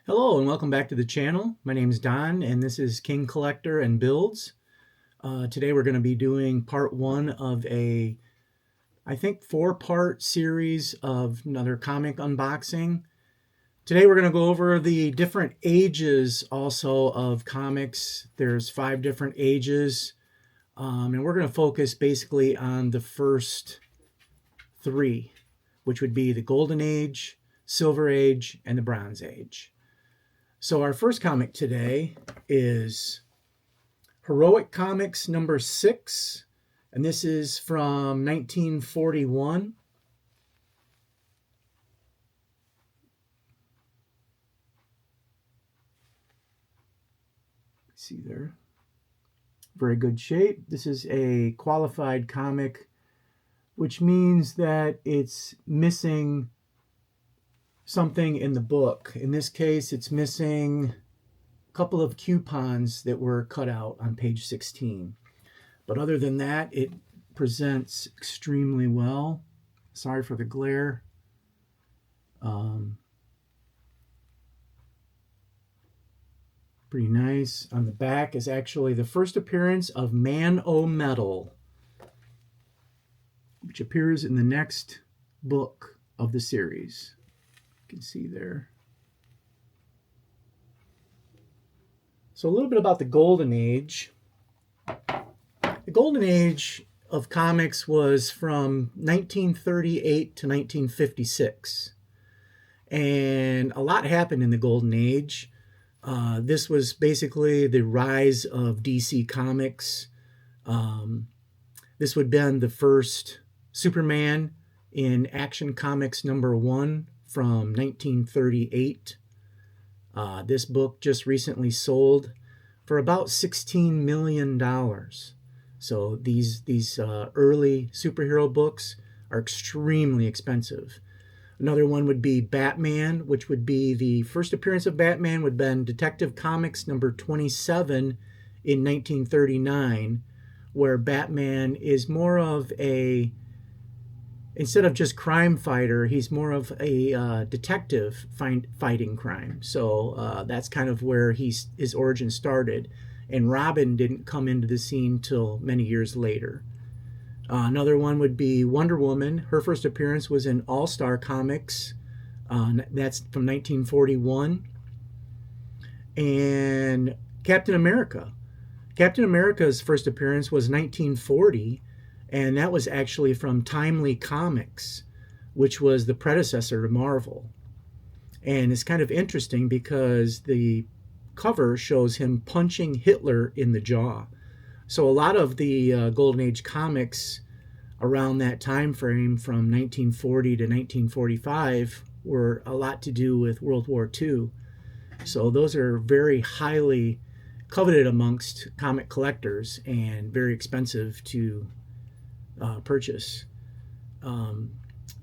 Hello and welcome back to the channel. My name is Don and this is King Collector and Builds. Today we're going to be doing part one of I think 4-part series of another comic unboxing. Today we're going to go over the different ages also of comics. There's 5 different ages, and we're going to focus basically on the first 3, which would be the Golden Age, Silver Age, and the Bronze Age. So our first comic today is Heroic Comics number 6, and this is from 1941. See there. Very good shape. This is a qualified comic, which means that it's missing something in the book. In this case, it's missing a couple of coupons that were cut out on page 16. But other than that, it presents extremely well. Sorry for the glare. Pretty nice. On the back is actually the first appearance of Man-O-Metal, which appears in the next book of the series. You can see there. So a little bit about the Golden Age. The Golden Age of comics was from 1938 to 1956. And a lot happened in the Golden Age. This was basically the rise of DC Comics. This would have been the first Superman in Action Comics number 1 from 1938. This book just recently sold for about $16 million. So these early superhero books are extremely expensive. Another one would be Batman, which would be the first appearance of Batman would have been Detective Comics number 27 in 1939, where Batman is more of instead of just crime fighter, he's more of a detective fighting crime. So that's kind of where his origin started. And Robin didn't come into the scene till many years later. Another one would be Wonder Woman. Her first appearance was in All-Star Comics. That's from 1941. And Captain America. Captain America's first appearance was 1940. And that was actually from Timely Comics, which was the predecessor to Marvel. And it's kind of interesting because the cover shows him punching Hitler in the jaw. So a lot of the Golden Age comics around that time frame from 1940 to 1945 were a lot to do with World War II. So those are very highly coveted amongst comic collectors and very expensive to purchase. A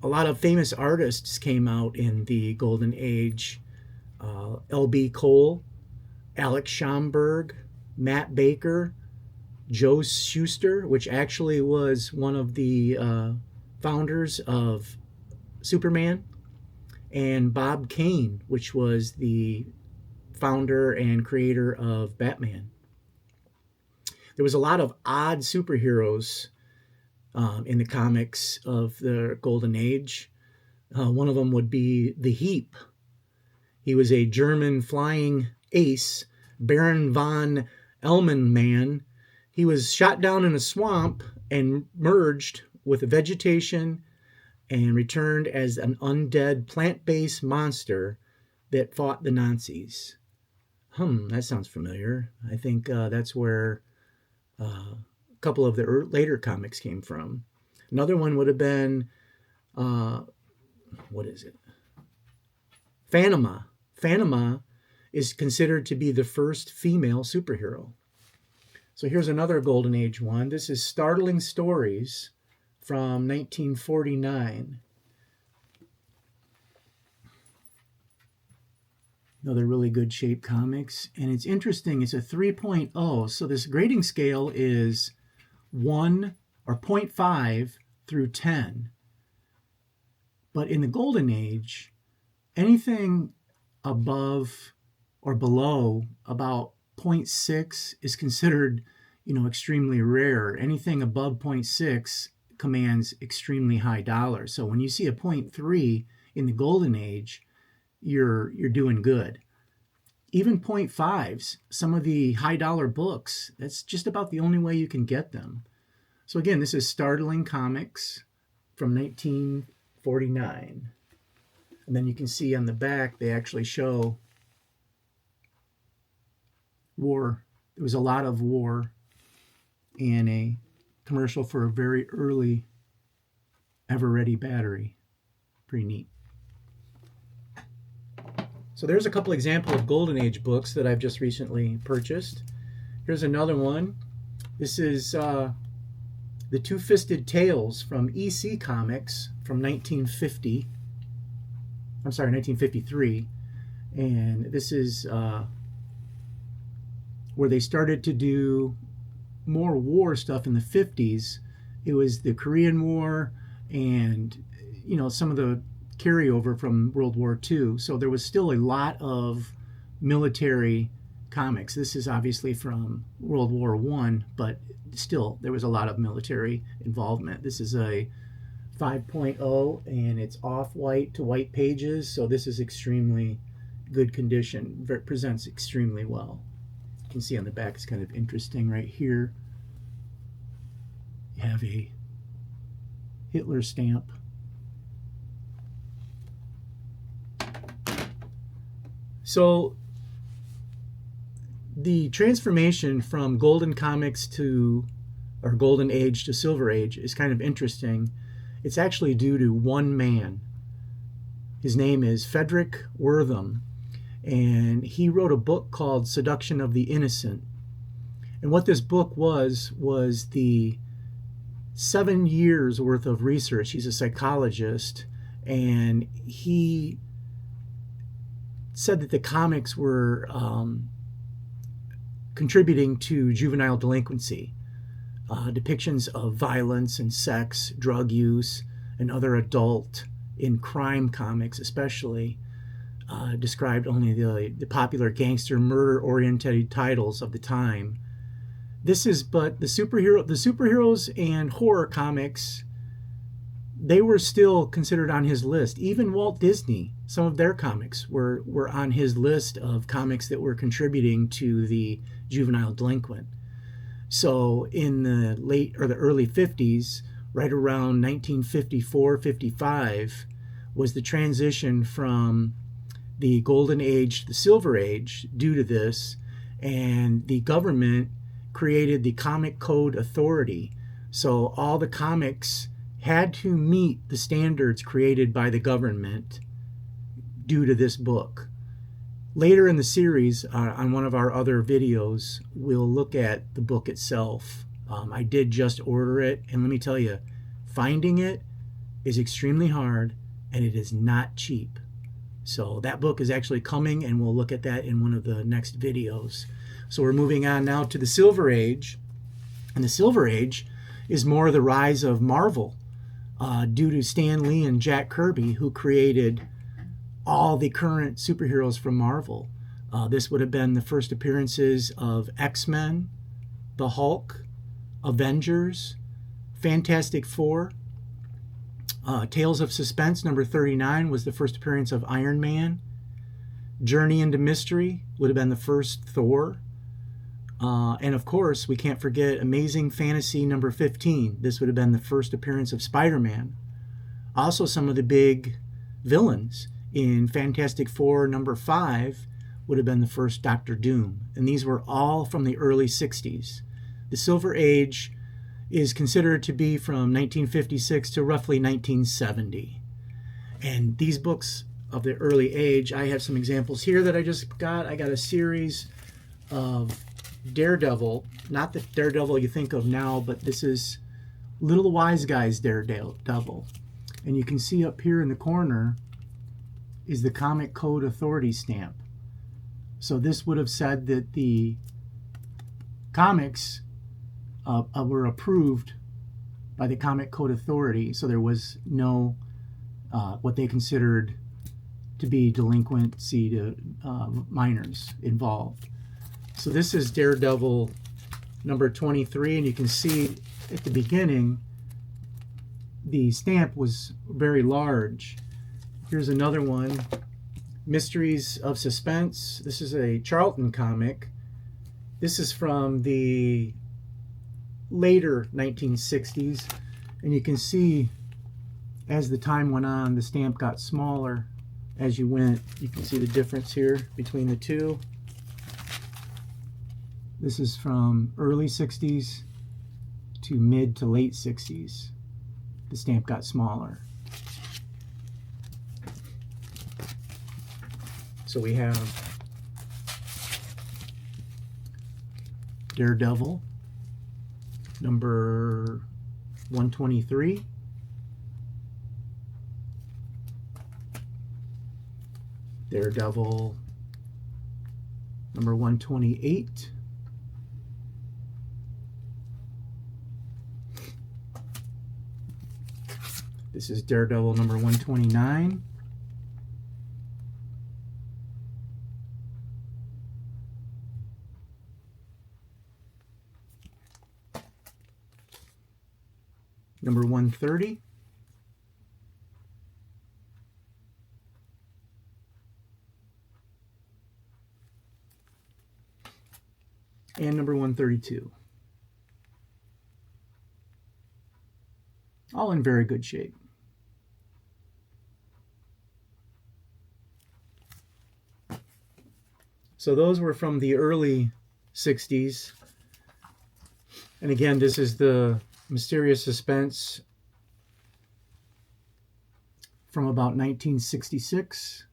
lot of famous artists came out in the Golden Age. L.B. Cole, Alex Schomburg, Matt Baker, Joe Shuster, which actually was one of the founders of Superman, and Bob Kane, which was the founder and creator of Batman. There was a lot of odd superheroes in the comics of the Golden Age. One of them would be the Heap. He was a German flying ace, Baron von Elmenman. He was shot down in a swamp and merged with the vegetation and returned as an undead plant-based monster that fought the Nazis. That sounds familiar. I think that's where a couple of the later comics came from. Another one would have been, what is it? Phanoma. Phanoma is considered to be the first female superhero. So here's another Golden Age one. This is Startling Stories from 1949. Another really good shape comics. And it's interesting, it's a 3.0. So this grading scale is 1 or 0.5 through 10. But in the Golden Age, anything above or below about 0.6 is considered, extremely rare. Anything above 0.6 commands extremely high dollars. So when you see a 0.3 in the golden age, you're doing good. Even 0.5s, some of the high dollar books, that's just about the only way you can get them. So again, this is Startling Comics from 1949. And then you can see on the back, they actually show war. There was a lot of war and a commercial for a very early Ever-Ready battery. Pretty neat. So there's a couple example of Golden Age books that I've just recently purchased. Here's another one. This is The Two-Fisted Tales from EC Comics from 1950. I'm sorry, 1953. And this is where they started to do more war stuff in the 50s. It was the Korean War and, some of the carryover from World War II. So there was still a lot of military comics. This is obviously from World War I, but still there was a lot of military involvement. This is a 5.0 and it's off-white to white pages, so this is extremely good condition. Presents extremely well. You can see on the back it's kind of interesting right here. You have a Hitler stamp. So the transformation from Golden Comics or Golden Age to Silver Age is kind of interesting. It's actually due to one man. His name is Frederick Wertham, and he wrote a book called Seduction of the Innocent. And what this book was the 7 years worth of research. He's a psychologist, and he said that the comics were contributing to juvenile delinquency. Depictions of violence and sex, drug use, and other adult in crime comics especially described only the popular gangster murder-oriented titles of the time. But the superheroes and horror comics, they were still considered on his list. Even Walt Disney, some of their comics were on his list of comics that were contributing to the juvenile delinquent. So in the early 50s, right around 1954-55, was the transition from the Golden Age to the Silver Age due to this, and the government created the Comic Code Authority. So all the comics had to meet the standards created by the government due to this book. Later in the series, on one of our other videos, we'll look at the book itself. I did just order it, and let me tell you, finding it is extremely hard, and it is not cheap. So that book is actually coming, and we'll look at that in one of the next videos. So we're moving on now to the Silver Age. And the Silver Age is more the rise of Marvel due to Stan Lee and Jack Kirby, who created all the current superheroes from Marvel. This would have been the first appearances of X-Men, the Hulk, Avengers, Fantastic Four. Tales of Suspense number 39 was the first appearance of Iron Man. Journey into Mystery would have been the first Thor. And of course, we can't forget Amazing Fantasy number 15. This would have been the first appearance of Spider-Man. Also, some of the big villains in Fantastic Four number 5 would have been the first Doctor Doom. And these were all from the early 60s. The Silver Age is considered to be from 1956 to roughly 1970. And these books of the early age, I have some examples here that I just got. I got a series of Daredevil, not the Daredevil you think of now, but this is Little Wise Guy's Daredevil. And you can see up here in the corner is the Comic Code Authority stamp. So this would have said that the comics were approved by the Comic Code Authority, so there was no what they considered to be delinquency to minors involved. So this is Daredevil number 23, and you can see at the beginning the stamp was very large. Here's another one, Mysteries of Suspense. This is a Charlton comic. This is from the later 1960s, and you can see as the time went on, the stamp got smaller as you went. You can see the difference here between the two. This is from early 60s to mid to late 60s. The stamp got smaller. So we have Daredevil number 123. Daredevil number 128. This is Daredevil number 129. Number 130. And number 132. All in very good shape. So those were from the early 60s. And again, this is the Mysterious Suspense from about 1966.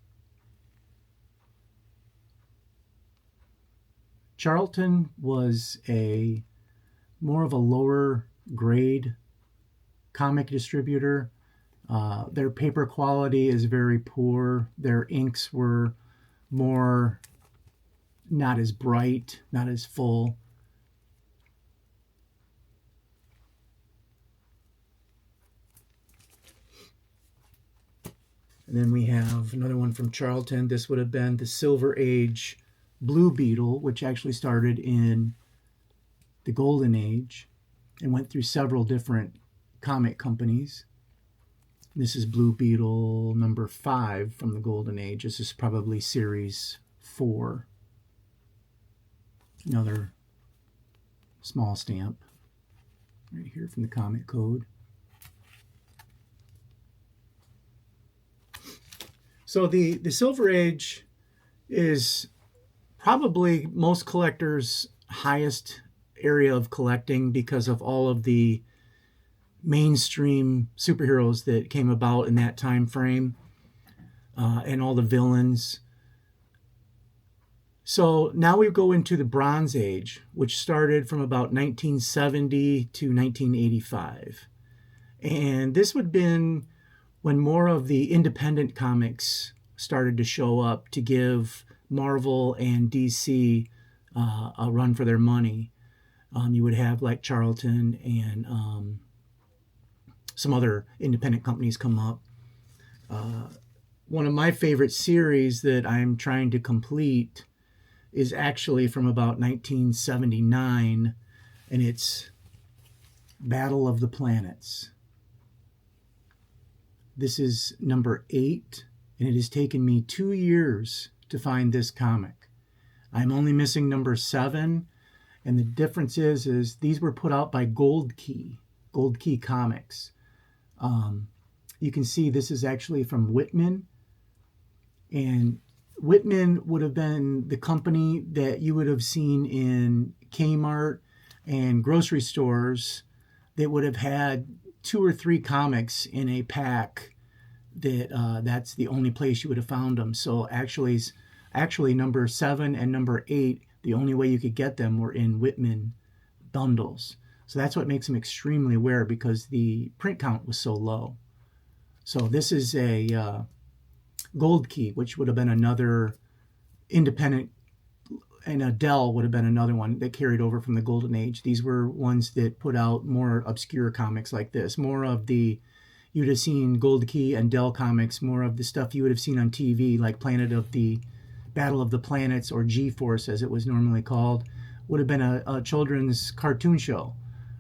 Charlton was more of a lower grade comic distributor. Their paper quality is very poor. Their inks were more not as bright, not as full. And then we have another one from Charlton. This would have been the Silver Age Blue Beetle, which actually started in the Golden Age and went through several different comic companies. This is Blue Beetle number 5 from the Golden Age. This is probably series 4. Another small stamp right here from the Comic Code. So the Silver Age is probably most collectors' highest area of collecting because of all of the mainstream superheroes that came about in that time frame and all the villains. So now we go into the Bronze Age, which started from about 1970 to 1985. And this would have been when more of the independent comics started to show up to give Marvel and DC a run for their money. You would have like Charlton and some other independent companies come up. One of my favorite series that I'm trying to complete is actually from about 1979, and it's Battle of the Planets. This is number 8, and it has taken me 2 years to find this comic. I'm only missing number 7, and the difference is these were put out by Gold Key Comics. You can see this is actually from Whitman, and Whitman would have been the company that you would have seen in Kmart and grocery stores that would have had 2 or 3 comics in a pack. That's the only place you would have found them. So actually number 7 and number 8, the only way you could get them were in Whitman bundles. So that's what makes them extremely rare, because the print count was so low. So this is a Gold Key, which would have been another independent, and Adele would have been another one that carried over from the Golden Age. These were ones that put out more obscure comics like this, more of the you'd have seen Gold Key and Dell Comics, more of the stuff you would have seen on TV, like Battle of the Planets, or G-Force as it was normally called, would have been a children's cartoon show.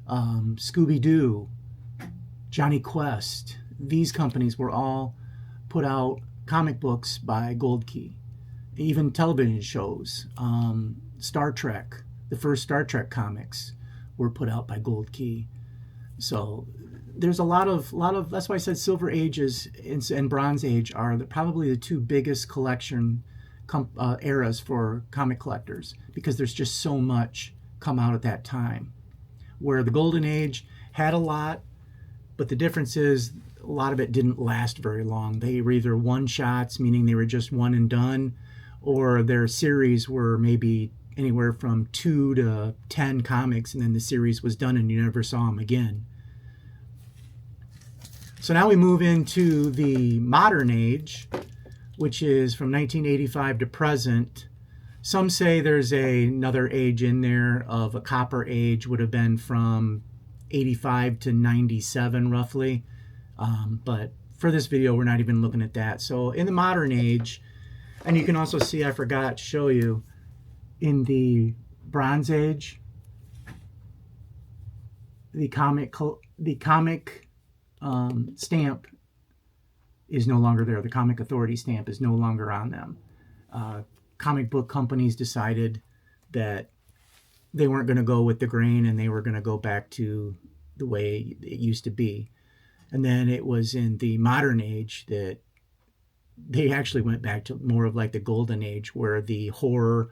Scooby-Doo, Johnny Quest, these companies were all put out comic books by Gold Key. Even television shows, Star Trek, the first Star Trek comics were put out by Gold Key. So there's a lot of that's why I said Silver Ages and Bronze Age are probably the two biggest collection eras for comic collectors, because there's just so much come out at that time. Where the Golden Age had a lot, but the difference is a lot of it didn't last very long. They were either one-shots, meaning they were just one and done, or their series were maybe anywhere from 2 to 10 comics, and then the series was done and you never saw them again. So now we move into the modern age, which is from 1985 to present. Some say there's another age in there of a copper age, would have been from 85 to 97 roughly. But for this video, we're not even looking at that. So in the modern age, and you can also see, I forgot to show you, in the Bronze Age, the comic stamp is no longer there. The Comic Authority stamp is no longer on them. Comic book companies decided that they weren't going to go with the grain, and they were going to go back to the way it used to be. And then it was in the modern age that they actually went back to more of like the Golden Age, where the horror,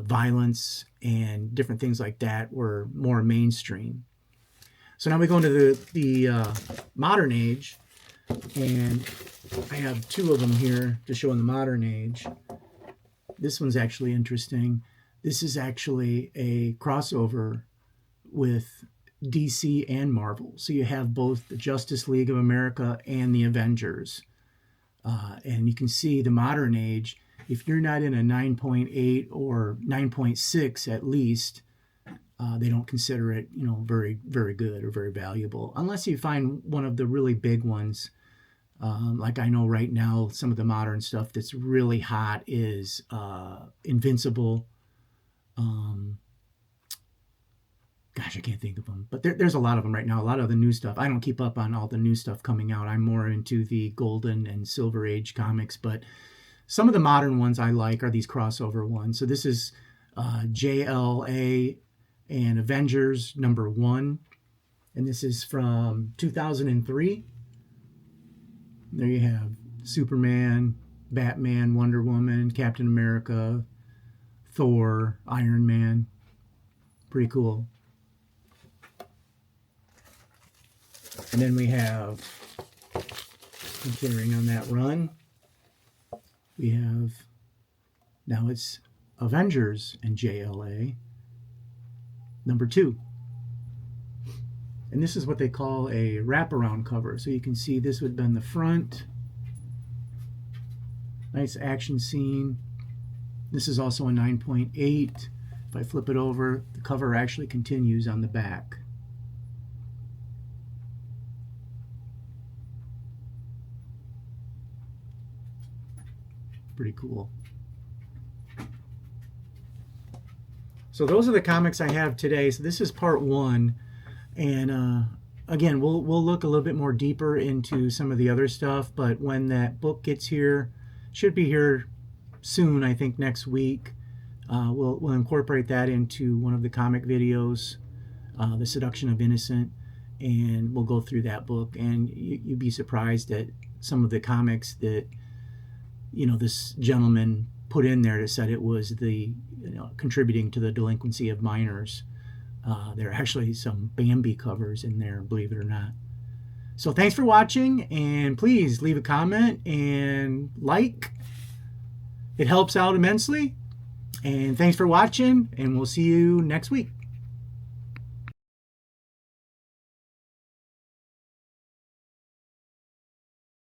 violence, and different things like that were more mainstream. So now we go into the modern age, and I have two of them here to show in the modern age. This one's actually interesting. This is actually a crossover with DC and Marvel. So you have both the Justice League of America and the Avengers. And you can see the modern age, if you're not in a 9.8 or 9.6 at least, they don't consider it, very, very good or very valuable, unless you find one of the really big ones. Like I know right now, some of the modern stuff that's really hot is Invincible. Gosh, I can't think of them, but there's a lot of them right now. A lot of the new stuff. I don't keep up on all the new stuff coming out. I'm more into the Golden and Silver Age comics, but some of the modern ones I like are these crossover ones. So this is JLA and Avengers #1, and this is from 2003. There you have Superman, Batman, Wonder Woman, Captain America, Thor, Iron Man. Pretty cool. And then we have, continuing on that run, we have, now it's Avengers and JLA #2. And this is what they call a wraparound cover. So you can see this would have been the front. Nice action scene. This is also a 9.8. If I flip it over, the cover actually continues on the back. Pretty cool. So those are the comics I have today. So this is part 1. And again, we'll look a little bit more deeper into some of the other stuff, but when that book gets here, should be here soon, I think next week, we'll incorporate that into one of the comic videos, The Seduction of Innocent, and we'll go through that book, and you'd be surprised at some of the comics that this gentleman put in there that said it was the contributing to the delinquency of minors. There are actually some Bambi covers in there, believe it or not. So thanks for watching, and please leave a comment and like. It helps out immensely. And thanks for watching, and we'll see you next week.